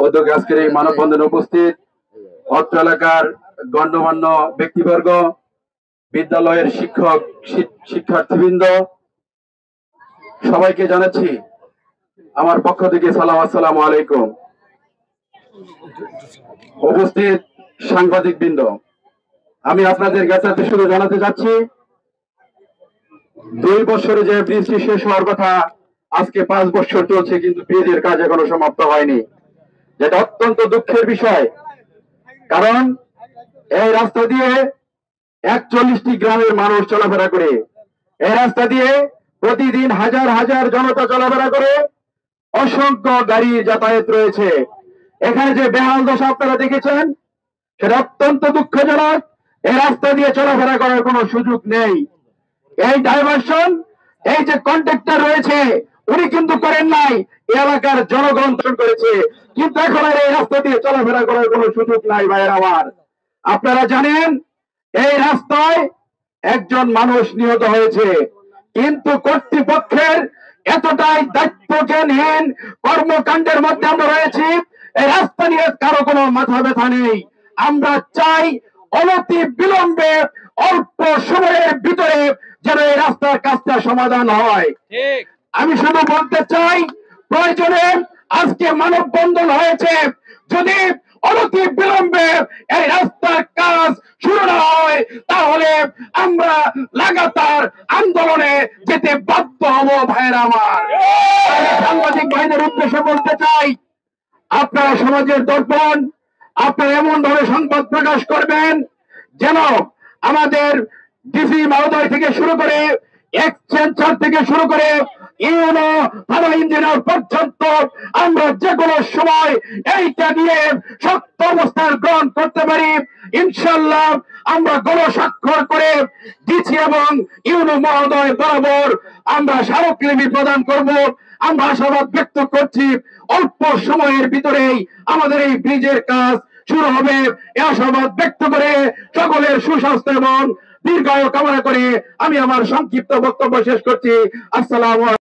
উদ্যোগে আজকের এই মানববন্ধনে উপস্থিত অত্র এলাকার গণ্যমান্য ব্যক্তিবর্গ, বিদ্যালয়ের শিক্ষক শিক্ষার্থীবৃন্দ, সবাইকে জানাচ্ছি আমার পক্ষ থেকে সালাম, আসসালামু আলাইকুম। উপস্থিত সাংবাদিক বৃন্দ, আমি আপনাদের কাছে শুধু জানাতে চাচ্ছি 2 বছরে যে ব্রিজটি শেষ হওয়ার কথা, আজকে 5 বছর চলছে, কিন্তু ব্রিজের কাজ এখনো সমাপ্ত হয়নি, যেটা অত্যন্ত দুঃখের বিষয়। কারণ এই রাস্তা দিয়ে 41টি গ্রামের মানুষ চলাফেরা করে, এই রাস্তা দিয়ে প্রতিদিন হাজার হাজার জনতা চলাফেরা করে, অসংখ্য গাড়ি যাতায়াত রয়েছে। এখানে যে বেহাল দশা আপনারা দেখেছেন, সেটা অত্যন্ত দুঃখজনক। এই রাস্তা দিয়ে চলাফেরা করার কোনো সুযোগ নেই। এই ডাইভারশন, এই যে কন্ট্রাক্টর রয়েছে, উনি কিন্তু করেন নাই, এলাকার জনগণ করেছে, কিন্তু এখন আর এই রাস্তা দিয়ে চলাফেরা করার কোনো সুযোগ নাই। ভাইয়ের আমার, আপনারা জানেন এই রাস্তায় একজন মানুষ নিহত হয়েছে, কিন্তু কর্তৃপক্ষের এতটাই দায়িত্বজ্ঞানহীন কর্মকাণ্ডের মধ্যে আমরা রয়েছি, এই রাস্তা নিয়ে কারো কোনো মাথা ব্যথা নেই। আমরা চাই অনতি বিলম্বে, অল্প সময়ের ভিতরে যেন এই রাস্তার কাজটা সমাধান হয়। আমি শুধু বলতে চাই, প্রয়োজনে আজকে মানববন্ধন হয়েছে, যদি অনতি বিলম্বে এই রাস্তার কাজ শুরু না হয়, তাহলে আমরা লাগাতার আন্দোলনে যেতে বাধ্য হব। ভাইয়েরা আমার, সাংবাদিক ভাইদের উদ্দেশ্যে বলতে চাই, আপনারা সমাজের দর্পণ, আপনারা এমন ভাবে সংবাদ প্রকাশ করবেন যেন আমাদের ডিসি মহোদয় থেকে শুরু করে, এক্সচেঞ্জার থেকে শুরু করে ইউনো থানা ইঞ্জিনিয়ার পর্যন্ত আমরা যে কোনো সময় এইটা নিয়ে শক্ত অবস্থান গ্রহণ করতে পারি। ইনশাল্লাহ আমরা গণস্বাক্ষর করে ডিসি এবং ইউনো মহোদয় বরাবর আমরা স্মারকলিপি প্রদান করব। আমরা আশাবাদ ব্যক্ত করছি, অল্প সময়ের ভিতরেই আমাদের এই ব্রিজের কাজ শুরু হবে। এই আশাবাদ ব্যক্ত করে সকলের সুস্বাস্থ্য এবং দীর্ঘায়ু কামনা করে আমি আমার সংক্ষিপ্ত বক্তব্য শেষ করছি। আসসালামু আলাইকুম।